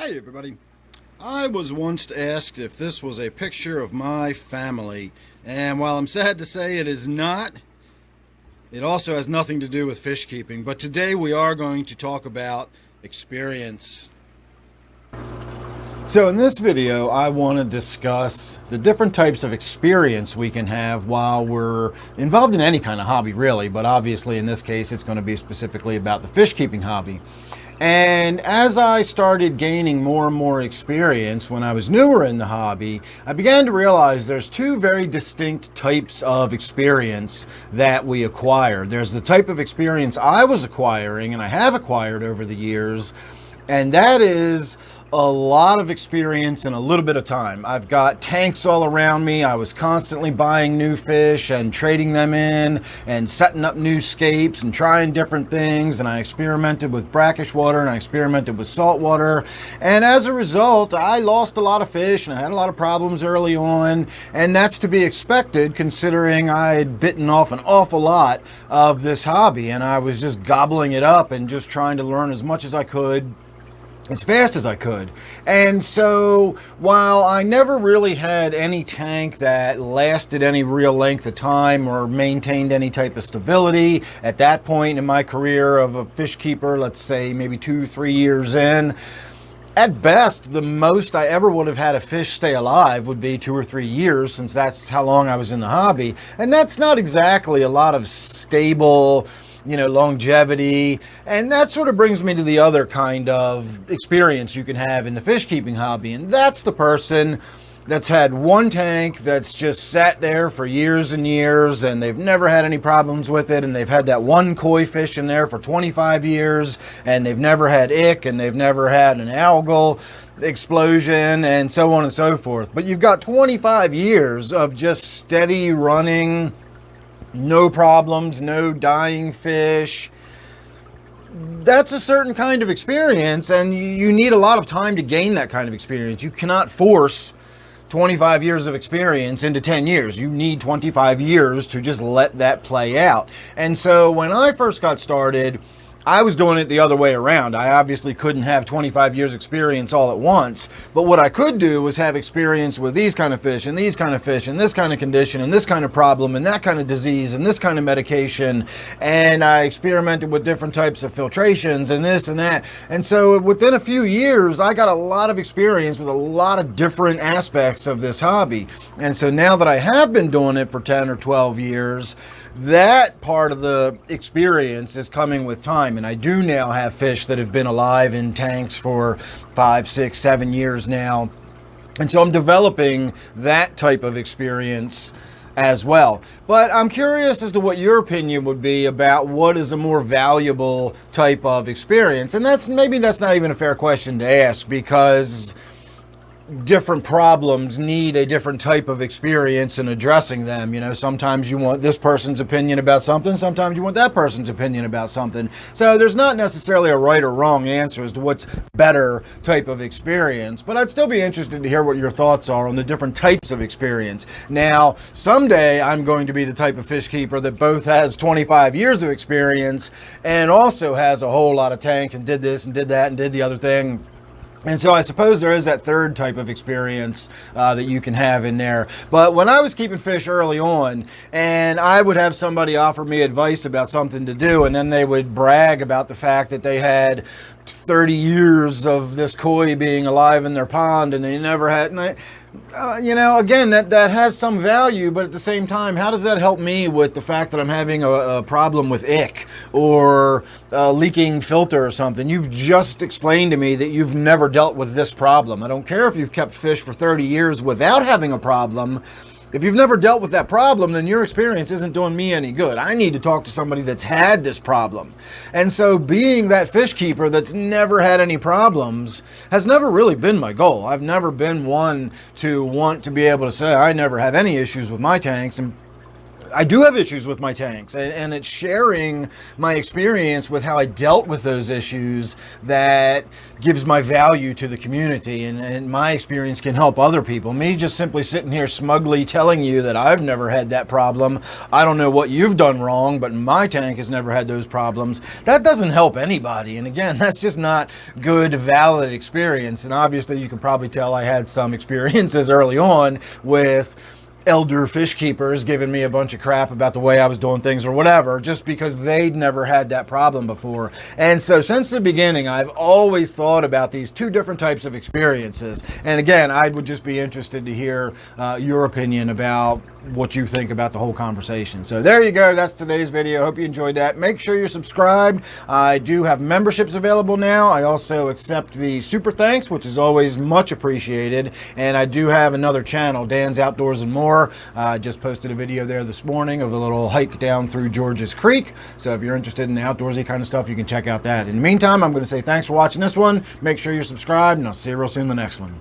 Hi everybody. I was once asked if this was a picture of my family, and while I'm sad to say it is not, it also has nothing to do with fish keeping. But today we are going to talk about experience. So in this video I want to discuss the different types of experience we can have while we're involved in any kind of hobby really, but obviously in this case it's going to be specifically about the fish keeping hobby. And as I started gaining more and more experience when I was newer in the hobby, I began to realize there's two very distinct types of experience that we acquire. There's the type of experience I was acquiring and I have acquired over the years, and that is a lot of experience in a little bit of time. I've got tanks all around me. I was constantly buying new fish and trading them in and setting up new scapes and trying different things, and I experimented with brackish water and I experimented with salt water, and as a result I lost a lot of fish and I had a lot of problems early on, and that's to be expected considering I had bitten off an awful lot of this hobby and I was just gobbling it up and just trying to learn as much as I could as fast as I could. And so while I never really had any tank that lasted any real length of time or maintained any type of stability at that point in my career of a fish keeper, let's say maybe 2-3 years in, at best the most I ever would have had a fish stay alive would be 2 or 3 years, since that's how long I was in the hobby. And that's not exactly a lot of stable, longevity. And that sort of brings me to the other kind of experience you can have in the fish keeping hobby, and that's the person that's had one tank that's just sat there for years and years and they've never had any problems with it, and they've had that one koi fish in there for 25 years and they've never had ick and they've never had an algal explosion and so on and so forth. But you've got 25 years of just steady running, no problems, no dying fish. That's a certain kind of experience, and you need a lot of time to gain that kind of experience. You cannot force 25 years of experience into 10 years. You need 25 years to just let that play out. And so when I first got started, I was doing it the other way around. I obviously couldn't have 25 years experience all at once, but what I could do was have experience with these kind of fish and these kind of fish and this kind of condition and this kind of problem and that kind of disease and this kind of medication, and I experimented with different types of filtrations and this and that. And so within a few years I got a lot of experience with a lot of different aspects of this hobby. And so now that I have been doing it for 10 or 12 years, that part of the experience is coming with time, and I do now have fish that have been alive in tanks for 5, 6, 7 years now, and so I'm developing that type of experience as well. But I'm curious as to what your opinion would be about what is a more valuable type of experience, and that's not even a fair question to ask, because different problems need a different type of experience in addressing them. Sometimes you want this person's opinion about something, sometimes you want that person's opinion about something. So there's not necessarily a right or wrong answer as to what's better type of experience, but I'd still be interested to hear what your thoughts are on the different types of experience. Now, someday I'm going to be the type of fish keeper that both has 25 years of experience and also has a whole lot of tanks and did this and did that and did the other thing. And so I suppose there is that third type of experience that you can have in there. But when I was keeping fish early on, and I would have somebody offer me advice about something to do, and then they would brag about the fact that they had 30 years of this koi being alive in their pond and they never had... again, that has some value, but at the same time, how does that help me with the fact that I'm having a problem with ick or a leaking filter or something? You've just explained to me that you've never dealt with this problem. I don't care if you've kept fish for 30 years without having a problem. If you've never dealt with that problem, then your experience isn't doing me any good. I need to talk to somebody that's had this problem. And so being that fish keeper that's never had any problems has never really been my goal. I've never been one to want to be able to say I never have any issues with my tanks. And I do have issues with my tanks, and it's sharing my experience with how I dealt with those issues that gives my value to the community, and my experience can help other people. Me just simply sitting here smugly telling you that I've never had that problem, I don't know what you've done wrong, but my tank has never had those problems, that doesn't help anybody. And again, that's just not good, valid experience. And obviously you can probably tell I had some experiences early on with elder fish keepers giving me a bunch of crap about the way I was doing things or whatever, just because they'd never had that problem before. And so since the beginning, I've always thought about these two different types of experiences. And again, I would just be interested to hear your opinion about what you think about the whole conversation. So there you go. That's today's video. Hope you enjoyed that. Make sure you're subscribed. I do have memberships available now. I also accept the super thanks, which is always much appreciated. And I do have another channel, Dan's Outdoors and More. I just posted a video there this morning of a little hike down through George's Creek. So if you're interested in the outdoorsy kind of stuff, you can check out that. In the meantime, I'm going to say thanks for watching this one. Make sure you're subscribed, and I'll see you real soon in the next one.